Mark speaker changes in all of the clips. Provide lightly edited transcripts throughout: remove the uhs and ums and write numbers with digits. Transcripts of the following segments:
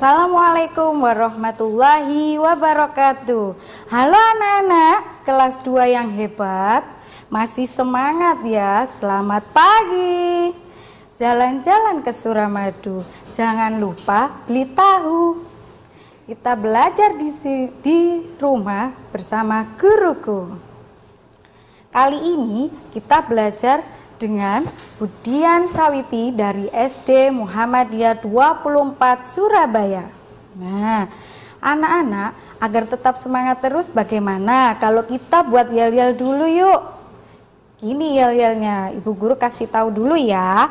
Speaker 1: Assalamualaikum warahmatullahi wabarakatuh. Halo anak-anak kelas 2 yang hebat, masih semangat ya? Selamat pagi. Jalan-jalan ke Suramadu, jangan lupa beli tahu. Kita belajar di rumah bersama guruku. Kali ini kita belajar dengan Budian Sawiti dari SD Muhammadiyah 24 Surabaya. Nah, anak-anak agar tetap semangat terus, bagaimana kalau kita buat yel-yel dulu yuk? Gini yel-yelnya, Ibu Guru kasih tahu dulu ya.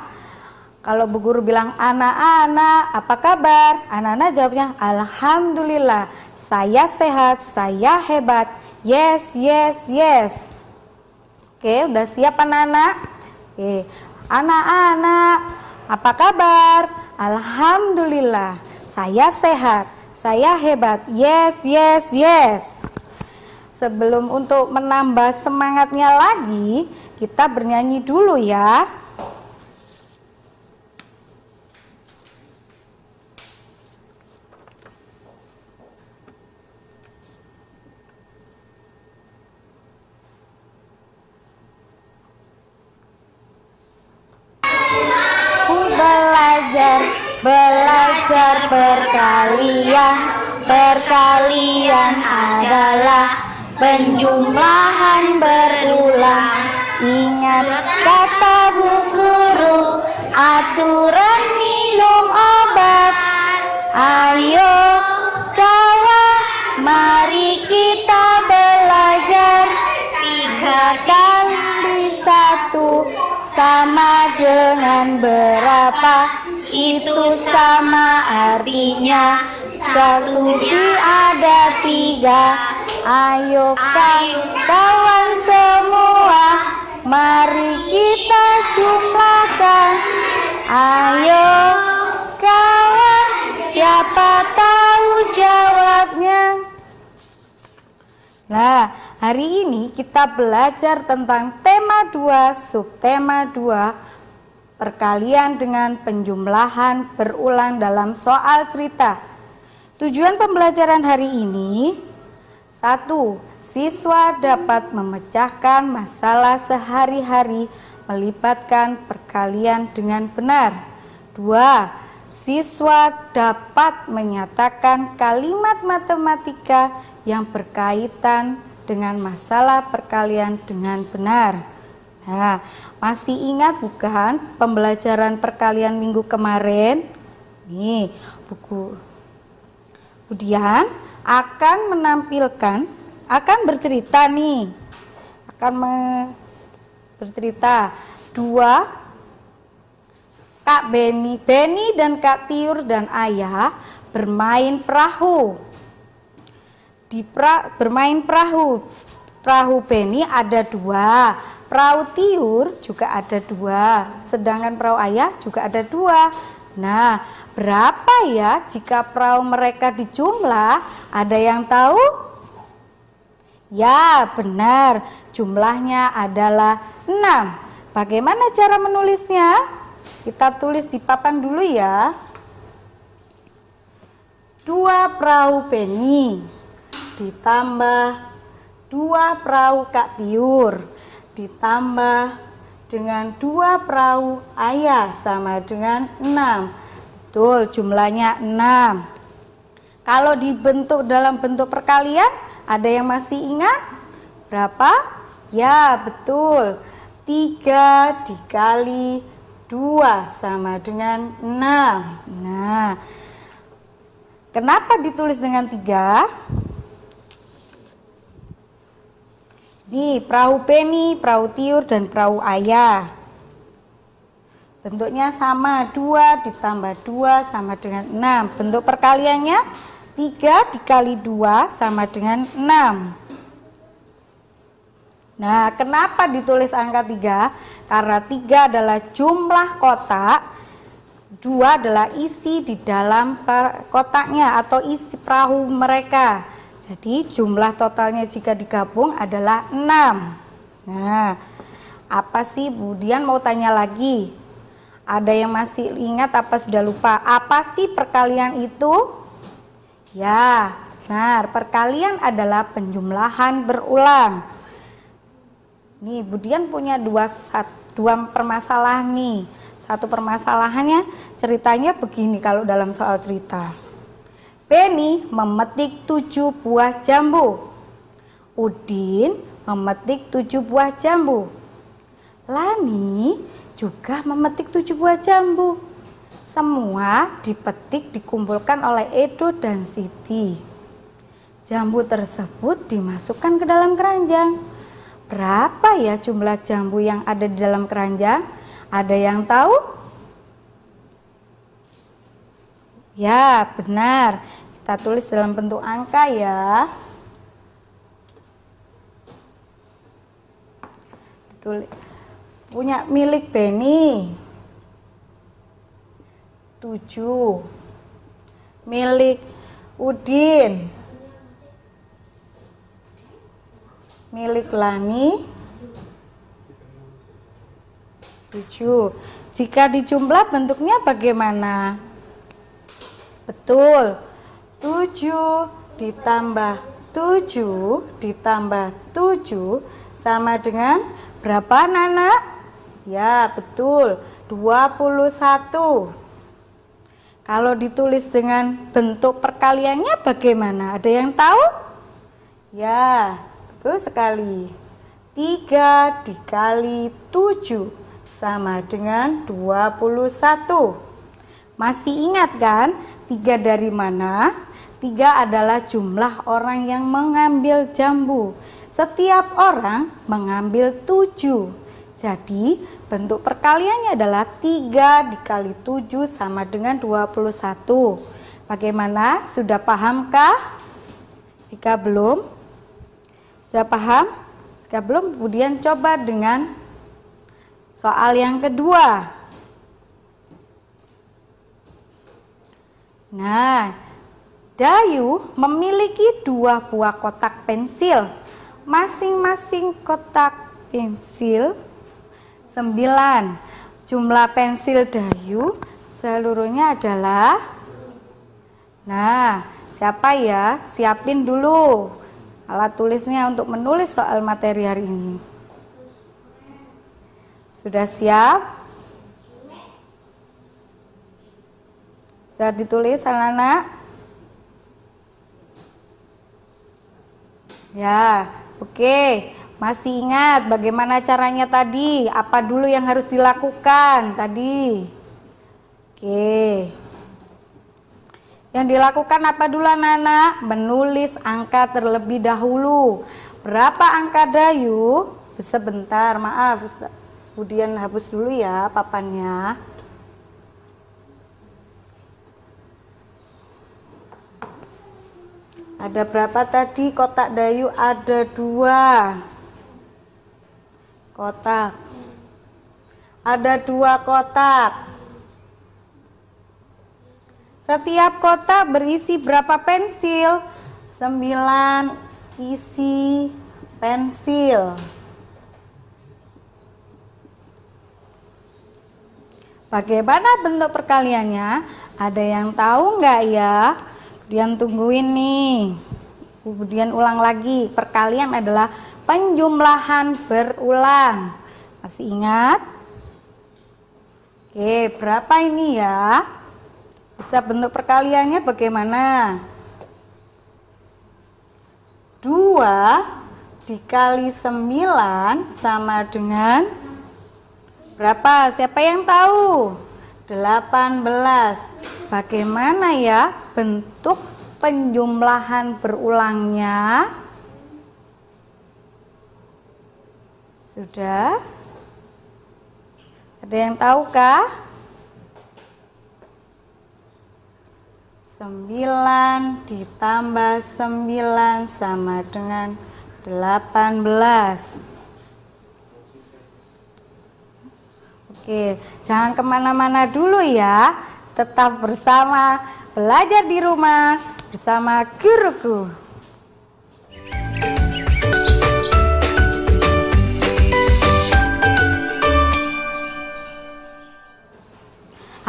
Speaker 1: Kalau Bu Guru bilang anak-anak apa kabar? Anak-anak jawabnya alhamdulillah, saya sehat, saya hebat. Yes, yes, yes. Oke, udah siap anak-anak? Oke, anak-anak apa kabar? Alhamdulillah, saya sehat, saya hebat. Yes, yes, yes. Sebelum untuk menambah semangatnya lagi, kita bernyanyi dulu ya. Belajar perkalian adalah penjumlahan berulang. Ingat kata Bu Guru, aturan minum obat. Ayo kawan, mari kita belajar. 3 kali 1 sama dengan berapa? Itu sama artinya 1 ada 3. Ayo kawan semua, mari kita jumlahkan. Ayo kawan, siapa tahu jawabnya? Nah, hari ini kita belajar tentang tema 2, subtema 2. Perkalian dengan penjumlahan berulang dalam soal cerita. Tujuan pembelajaran hari ini: 1. Siswa dapat memecahkan masalah sehari-hari melibatkan perkalian dengan benar. 2. Siswa dapat menyatakan kalimat matematika yang berkaitan dengan masalah perkalian dengan benar. Nah, masih ingat bukan pembelajaran perkalian minggu kemarin? Nih, buku Budian akan menampilkan, akan bercerita nih. Bercerita 2 Kak Beni dan Kak Tiur dan Ayah bermain perahu. Bermain perahu. Perahu Beni ada 2. Perahu Tiur juga ada 2, sedangkan perahu Ayah juga ada 2. Nah, berapa ya jika perahu mereka dijumlah? Ada yang tahu? Ya, benar. Jumlahnya adalah 6. Bagaimana cara menulisnya? Kita tulis di papan dulu ya. 2 perahu Beni ditambah 2 perahu Kak Tiur ditambah dengan 2 perahu Ayah sama dengan 6. Betul, jumlahnya 6. Kalau dibentuk dalam bentuk perkalian, ada yang masih ingat? Berapa? Ya, betul. 3 dikali 2 sama dengan 6. Nah, kenapa ditulis dengan 3? Nih, perahu Beni, perahu Tiur, dan perahu Ayah. Bentuknya sama, 2 ditambah 2 sama dengan 6. Bentuk perkaliannya 3 dikali 2 sama dengan 6. Nah, kenapa ditulis angka 3? Karena 3 adalah jumlah kotak, 2 adalah isi di dalam kotaknya atau isi perahu mereka. Jadi jumlah totalnya jika digabung adalah 6. Nah, apa sih? Budian mau tanya lagi. Ada yang masih ingat apa sudah lupa? Apa sih perkalian itu? Ya, benar. Perkalian adalah penjumlahan berulang. Nih, Budian punya dua permasalahan nih. Satu permasalahannya ceritanya begini kalau dalam soal cerita. Penny memetik 7 buah jambu. Udin memetik 7 buah jambu. Lani juga memetik 7 buah jambu. Semua dipetik dikumpulkan oleh Edo dan Siti. Jambu tersebut dimasukkan ke dalam keranjang. Berapa ya jumlah jambu yang ada di dalam keranjang? Ada yang tahu? Ya, benar. Kita tulis dalam bentuk angka ya. Tulis. Punya milik Penny 7, milik Udin, milik Lani 7. Jika dijumlah bentuknya bagaimana? Betul, 7 ditambah 7 ditambah 7 sama dengan berapa, Nana? Ya, betul, 21. Kalau ditulis dengan bentuk perkaliannya bagaimana? Ada yang tahu? Ya, betul sekali. 3 dikali 7 sama dengan 21. Masih ingat kan? 3 dari mana? 3 adalah jumlah orang yang mengambil jambu. Setiap orang mengambil 7. Jadi bentuk perkaliannya adalah 3 dikali 7 sama dengan 21. Bagaimana? Sudah pahamkah? Jika belum, sudah paham? Jika belum, kemudian coba dengan soal yang kedua. Nah, Dayu memiliki 2 buah kotak pensil. Masing-masing kotak pensil 9. Jumlah pensil Dayu seluruhnya adalah, nah, siapa ya? Siapin dulu alat tulisnya untuk menulis soal materi hari ini. Sudah siap? Sudah ditulis anak-anak? Ya, oke. Masih ingat bagaimana caranya tadi? Apa dulu yang harus dilakukan tadi? Oke. Yang dilakukan apa dulu anak-anak? Menulis angka terlebih dahulu. Berapa angka Dayu? Sebentar, maaf. Kemudian hapus dulu ya papannya. Ada berapa tadi kotak Dayu? Ada 2 kotak. Ada 2 kotak. Setiap kotak berisi berapa pensil? 9 isi pensil. Bagaimana bentuk perkaliannya? Ada yang tahu nggak ya? Kemudian tungguin nih. Kemudian ulang lagi. Perkalian adalah penjumlahan berulang. Masih ingat? Oke, berapa ini ya? Bisa bentuk perkaliannya bagaimana? 2 dikali 9 sama dengan berapa? Siapa yang tahu? 18. Bagaimana ya bentuk penjumlahan berulangnya? Sudah? Ada yang tahu kah? 9 ditambah 9 sama dengan 18. Oke, jangan kemana-mana dulu ya. Tetap bersama belajar di rumah bersama guruku.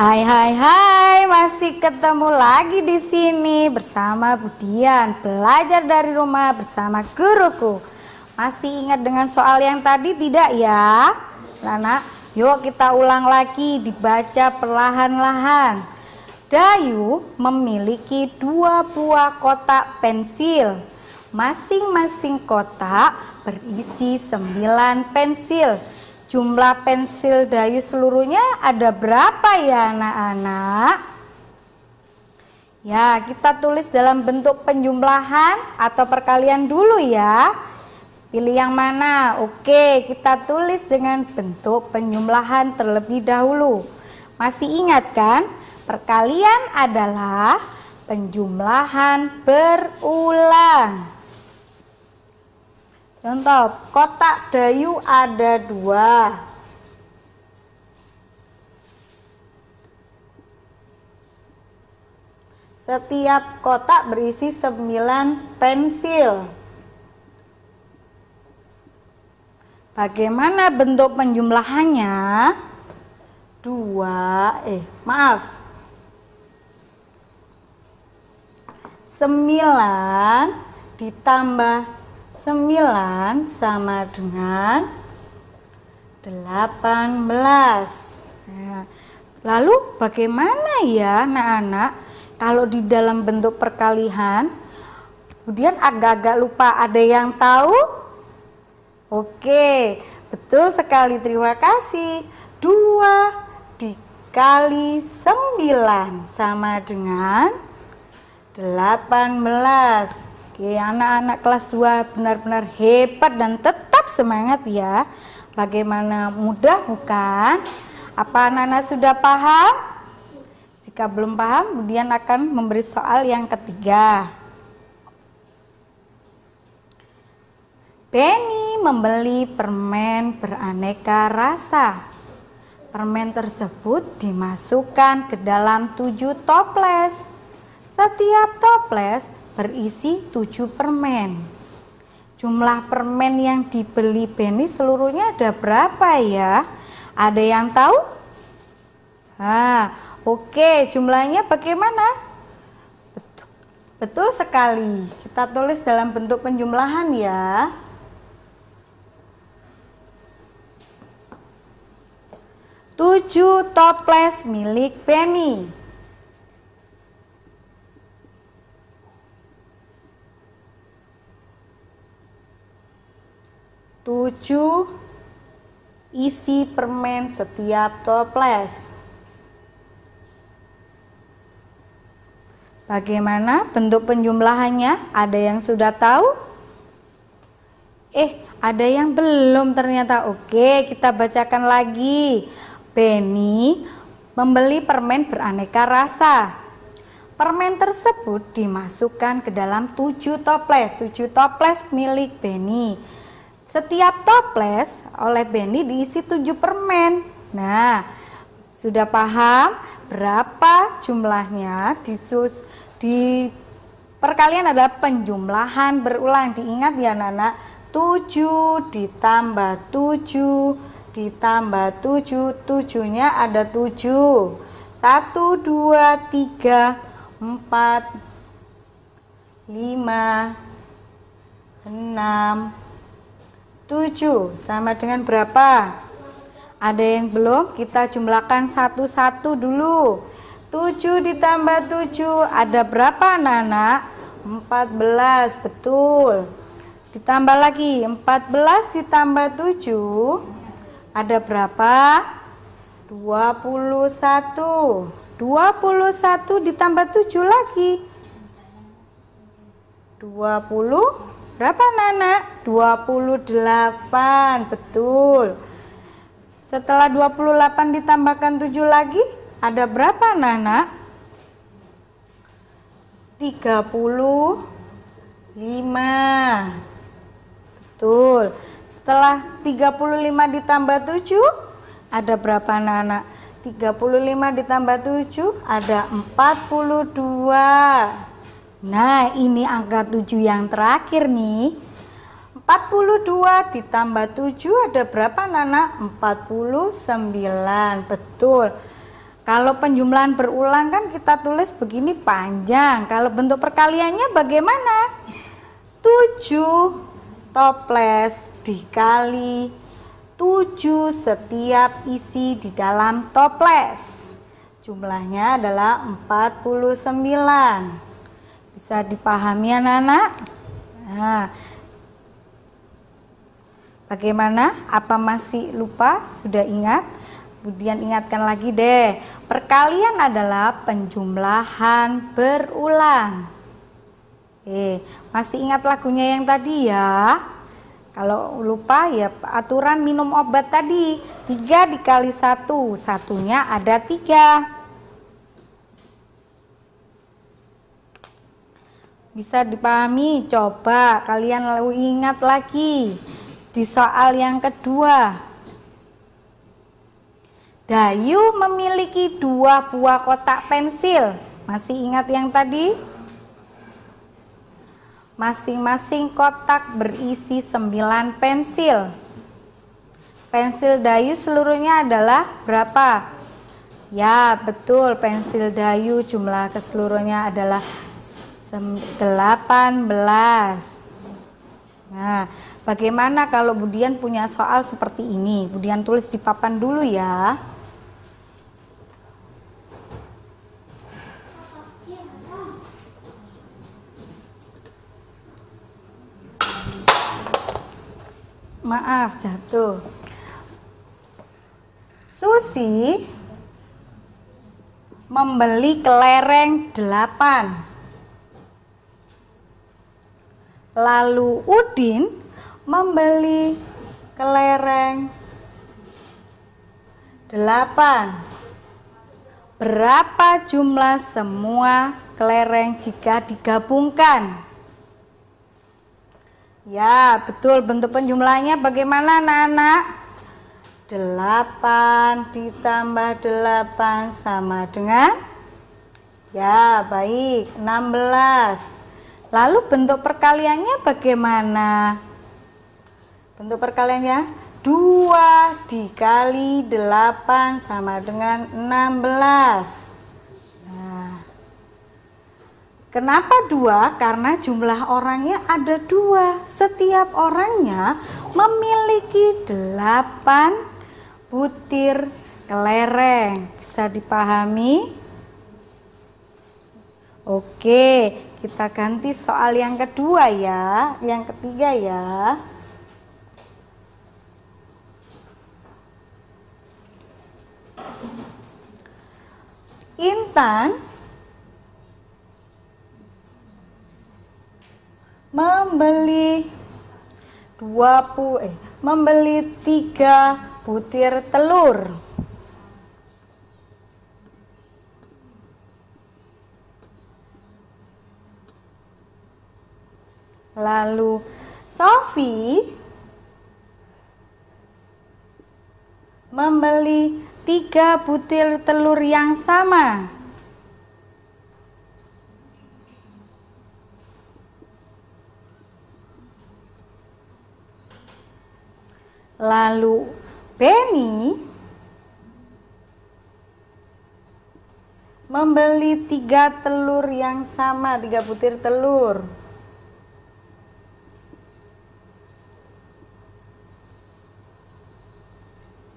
Speaker 1: Hai, masih ketemu lagi di sini bersama Budian, belajar dari rumah bersama guruku. Masih ingat dengan soal yang tadi tidak ya? Anak, yuk kita ulang lagi, dibaca perlahan-lahan. Dayu memiliki 2 buah kotak pensil. Masing-masing kotak berisi 9 pensil. Jumlah pensil Dayu seluruhnya ada berapa ya anak-anak? Ya, kita tulis dalam bentuk penjumlahan atau perkalian dulu ya. Pilih yang mana? Oke, kita tulis dengan bentuk penjumlahan terlebih dahulu. Masih ingat kan? Perkalian adalah penjumlahan berulang. Contoh, kotak Dayu ada 2. Setiap kotak berisi 9 pensil. Bagaimana bentuk penjumlahannya? 9 ditambah 9 sama dengan 18. Nah, lalu bagaimana ya anak-anak kalau di dalam bentuk perkalian? Kemudian agak-agak lupa, ada yang tahu? Oke, betul sekali, terima kasih. 2 dikali 9 sama dengan 18. Oke, anak-anak kelas 2 benar-benar hebat dan tetap semangat ya. Bagaimana, mudah bukan? Apa anak-anak sudah paham? Jika belum paham, kemudian akan memberi soal yang ketiga. Benny membeli permen beraneka rasa. Permen tersebut dimasukkan ke dalam 7 toples. Setiap toples berisi 7 permen. Jumlah permen yang dibeli Benny seluruhnya ada berapa ya? Ada yang tahu? Oke, jumlahnya bagaimana? Betul sekali. Kita tulis dalam bentuk penjumlahan ya. 7 toples milik Benny. Isi permen setiap toples. Bagaimana bentuk penjumlahannya? Ada yang sudah tahu? Ada yang belum ternyata. Oke, kita bacakan lagi. Benny membeli permen beraneka rasa. Permen tersebut dimasukkan ke dalam 7 toples. 7 toples milik Benny. Setiap toples oleh Benny diisi 7 permen. Nah, sudah paham berapa jumlahnya? Di perkalian ada penjumlahan berulang. Diingat ya anak-anak, 7 ditambah 7 ditambah 7. 7-nya ada 7. 1, 2, 3, 4, 5, 6, 7 sama dengan berapa? Ada yang belum? Kita jumlahkan satu-satu dulu. 7 ditambah 7 ada berapa anak-anak? 14, betul. Ditambah lagi 14 ditambah 7 ada berapa? 21. 21 ditambah 7 lagi 20. Berapa anak-anak? 28, betul. Setelah 28 ditambahkan 7 lagi, ada berapa anak-anak? 35. Betul. Setelah 35 ditambah 7, ada berapa anak-anak? 35 ditambah 7 ada 42. Nah, ini angka 7 yang terakhir nih. 42 ditambah 7 ada berapa anak-anak? 49. Betul. Kalau penjumlahan berulang kan kita tulis begini panjang. Kalau bentuk perkaliannya bagaimana? 7 toples dikali 7 setiap isi di dalam toples. Jumlahnya adalah 49. Bisa dipahami anak-anak? Nah, bagaimana? Apa masih lupa? Sudah ingat? Kemudian ingatkan lagi deh, perkalian adalah penjumlahan berulang. Masih ingat lagunya yang tadi ya? Kalau lupa ya aturan minum obat tadi, 3 dikali 1, satunya ada 3. Bisa dipahami? Coba kalian ingat lagi di soal yang kedua. Dayu memiliki 2 buah kotak pensil. Masih ingat yang tadi? Masing-masing kotak berisi 9 pensil. Pensil Dayu seluruhnya adalah berapa? Ya, betul, pensil Dayu jumlah keseluruhannya adalah 18. Nah, bagaimana kalau Budian punya soal seperti ini? Budian tulis di papan dulu ya. Maaf, jatuh. Susi membeli kelereng 8. Lalu Udin membeli kelereng 8. Berapa jumlah semua kelereng jika digabungkan? Ya, betul, bentuk penjumlahannya bagaimana anak-anak? 8 ditambah 8 sama dengan? Ya, baik, 16. Lalu bentuk perkaliannya bagaimana? Bentuk perkaliannya 2 dikali 8 sama dengan 16. Kenapa 2? Karena jumlah orangnya ada 2. Setiap orangnya memiliki 8 butir kelereng. Bisa dipahami? Oke, kita ganti soal yang kedua ya. Yang ketiga ya. Intan membeli 3 butir telur. Lalu Sofi membeli 3 butir telur yang sama. Lalu Benny membeli 3 telur yang sama, 3 butir telur.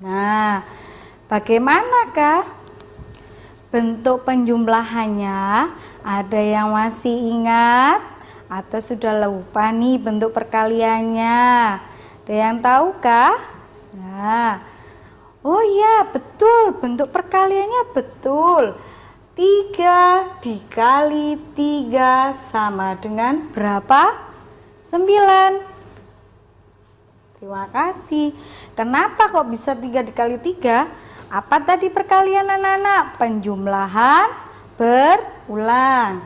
Speaker 1: Nah, bagaimanakah bentuk penjumlahannya? Ada yang masih ingat atau sudah lupa nih bentuk perkaliannya? Ada yang tahukah? Nah, oh ya betul, bentuk perkaliannya betul. 3 dikali 3 sama dengan berapa? 9. Terima kasih. Kenapa kok bisa 3 dikali 3? Apa tadi perkalian anak-anak? Penjumlahan berulang.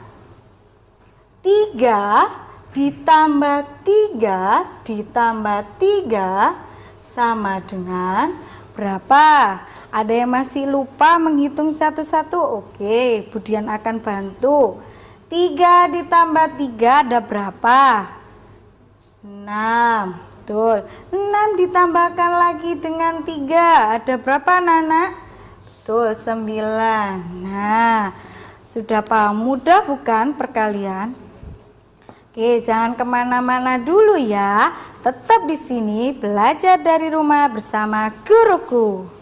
Speaker 1: 3 ditambah 3 ditambah 3 sama dengan berapa? Ada yang masih lupa menghitung satu-satu? Oke, Budian akan bantu. 3 ditambah 3 ada berapa? 6. Betul. 6 ditambahkan lagi dengan 3 ada berapa anak-anak? Betul, 9. Nah, sudah paham, mudah bukan perkalian? Oke, jangan kemana-mana dulu ya. Tetap di sini belajar dari rumah bersama guruku.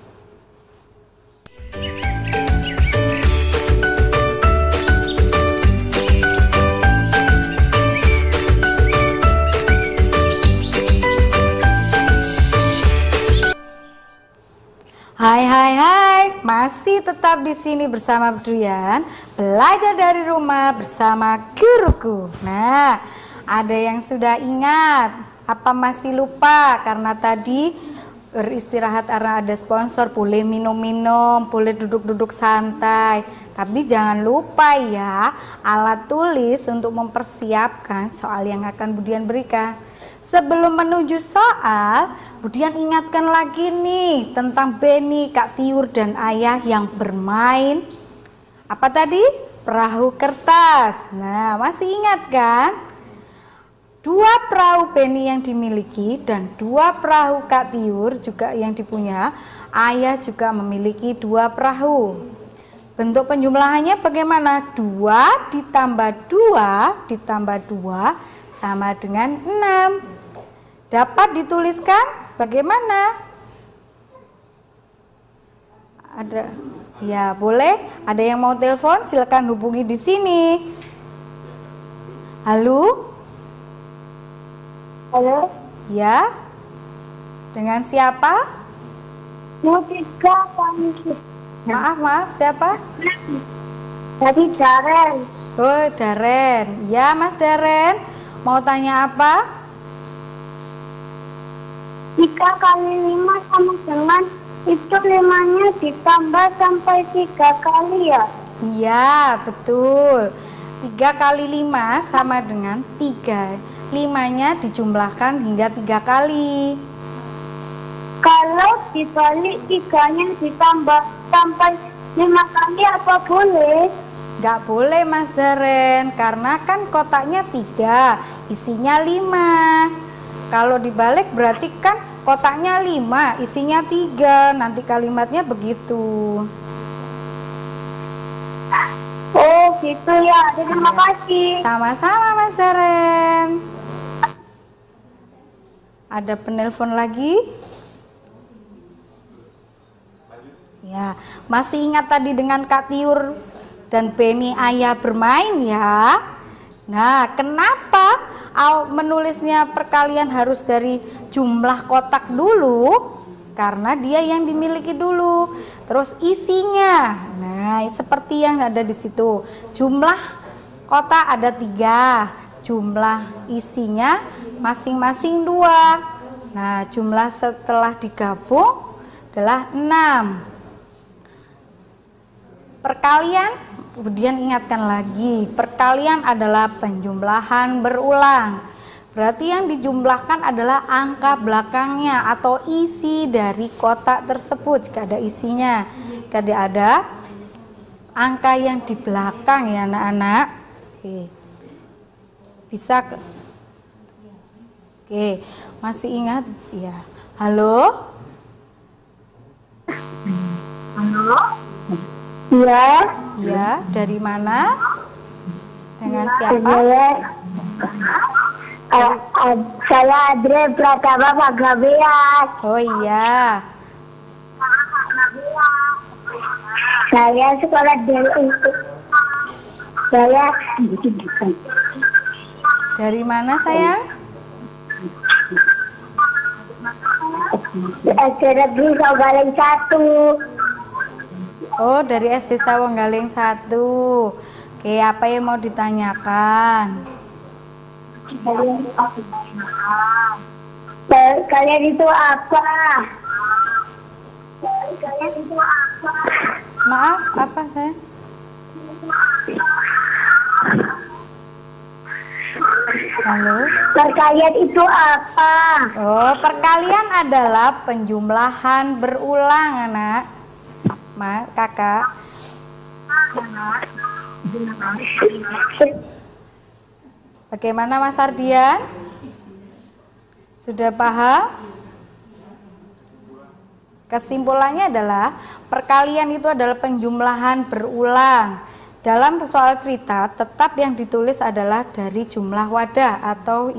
Speaker 1: Hai, masih tetap di sini bersama Brian, belajar dari rumah bersama guruku. Nah, ada yang sudah ingat, apa masih lupa? Karena tadi beristirahat karena ada sponsor, boleh minum-minum, boleh duduk-duduk santai. Tapi jangan lupa ya, alat tulis untuk mempersiapkan soal yang akan Budian berikan. Sebelum menuju soal, Budian ingatkan lagi nih tentang Beni, Kak Tiur, dan Ayah yang bermain apa tadi? Perahu kertas. Nah, masih ingat kan? 2 perahu Beni yang dimiliki dan 2 perahu Kak Tiur juga yang dipunya. Ayah juga memiliki 2 perahu. Bentuk penjumlahannya bagaimana? 2 ditambah 2 ditambah 2 sama dengan 6. Dapat dituliskan bagaimana? Ada? Ya, boleh. Ada yang mau telepon? Silakan hubungi di sini. Halo?
Speaker 2: Halo?
Speaker 1: Ya? Dengan siapa?
Speaker 2: Mustika kami.
Speaker 1: Maaf, siapa?
Speaker 2: Dari Daren.
Speaker 1: Oh, Daren. Ya, Mas Daren. Mau tanya apa?
Speaker 2: 3 kali 5 sama dengan itu 5-nya ditambah sampai 3 kali ya?
Speaker 1: Iya, betul. 3 kali 5 sama dengan 3. 5-nya dijumlahkan hingga 3 kali.
Speaker 2: Kalau dibalik 3-nya ditambah sampai 5 kali apa boleh?
Speaker 1: Nggak boleh Mas Daren, karena kan kotaknya 3, isinya 5. Kalau dibalik berarti kan kotaknya 5, isinya 3. Nanti kalimatnya begitu.
Speaker 2: Oh gitu ya, terima kasih.
Speaker 1: Sama-sama Mas Daren. Ada penelpon lagi? Ya, masih ingat tadi dengan Kak Tiur dan Beni Ayah bermain ya? Nah, kenapa menulisnya perkalian harus dari jumlah kotak dulu? Karena dia yang dimiliki dulu. Terus isinya, nah seperti yang ada di situ. Jumlah kotak ada 3, jumlah isinya masing-masing 2. Nah, jumlah setelah digabung adalah 6. Perkalian, kemudian ingatkan lagi, perkalian adalah penjumlahan berulang. Berarti yang dijumlahkan adalah angka belakangnya atau isi dari kotak tersebut jika ada isinya. Jika ada angka yang di belakang ya anak-anak. Oke. Bisa ke... Oke, masih ingat? Ya. Halo?
Speaker 2: Halo? Ya.
Speaker 1: Ya, dari mana? Dengan siapa?
Speaker 2: Saya Adre Pratama Pagabean.
Speaker 1: Oh iya.
Speaker 2: Saya sekolah dari saya
Speaker 1: Dari mana sayang?
Speaker 2: SD Sawanggaling 1.
Speaker 1: Oh, dari SD Sawanggaling 1. Oke, apa yang mau ditanyakan?
Speaker 2: Kalian itu apa? Kalian itu apa?
Speaker 1: Maaf, apa sayang? Halo?
Speaker 2: Perkalian itu apa?
Speaker 1: Oh, perkalian adalah penjumlahan berulang, anak. Kakak. Bagaimana Mas Ardian? Sudah paham? Kesimpulannya adalah perkalian itu adalah penjumlahan berulang. Dalam soal cerita, tetap yang ditulis adalah dari jumlah wadah atau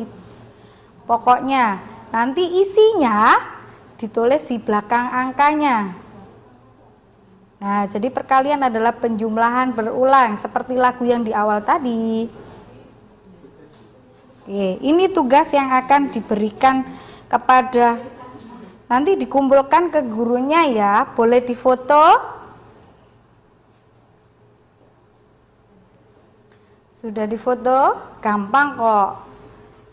Speaker 1: pokoknya. Nanti isinya ditulis di belakang angkanya. Nah, jadi perkalian adalah penjumlahan berulang seperti lagu yang di awal tadi. Oke, ini tugas yang akan diberikan kepada, nanti dikumpulkan ke gurunya ya, boleh difoto. Sudah difoto? Gampang kok.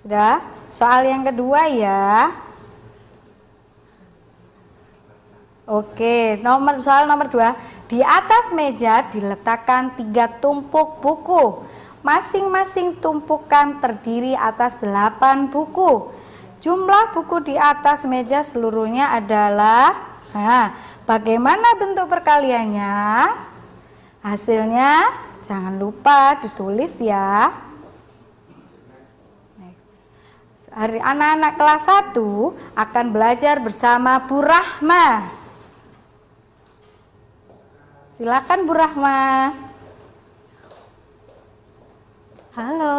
Speaker 1: Sudah? Soal yang kedua ya. Oke, soal nomor 2. Di atas meja diletakkan 3 tumpuk buku. Masing-masing tumpukan terdiri atas 8 buku. Jumlah buku di atas meja seluruhnya adalah, nah, bagaimana bentuk perkaliannya? Hasilnya jangan lupa ditulis ya. Hari anak-anak kelas 1 akan belajar bersama Bu Rahma. Silakan Bu Rahma.
Speaker 3: Halo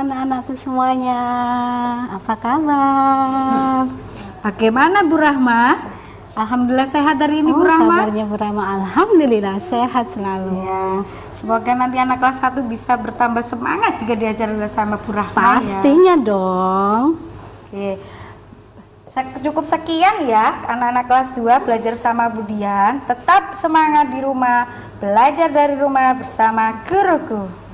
Speaker 3: anak-anakku semuanya, apa kabar?
Speaker 1: Bagaimana Bu Rahma? Alhamdulillah sehat hari ini Bu Rahma.
Speaker 3: Kabarnya Bu Rahma, alhamdulillah sehat selalu.
Speaker 1: Ya, semoga nanti anak kelas 1 bisa bertambah semangat jika diajar bersama Bu Rahma.
Speaker 3: Pastinya ya dong.
Speaker 1: Oke. Cukup sekian ya anak-anak kelas 2 belajar sama Bu Dian. Tetap semangat di rumah, belajar dari rumah bersama guruku.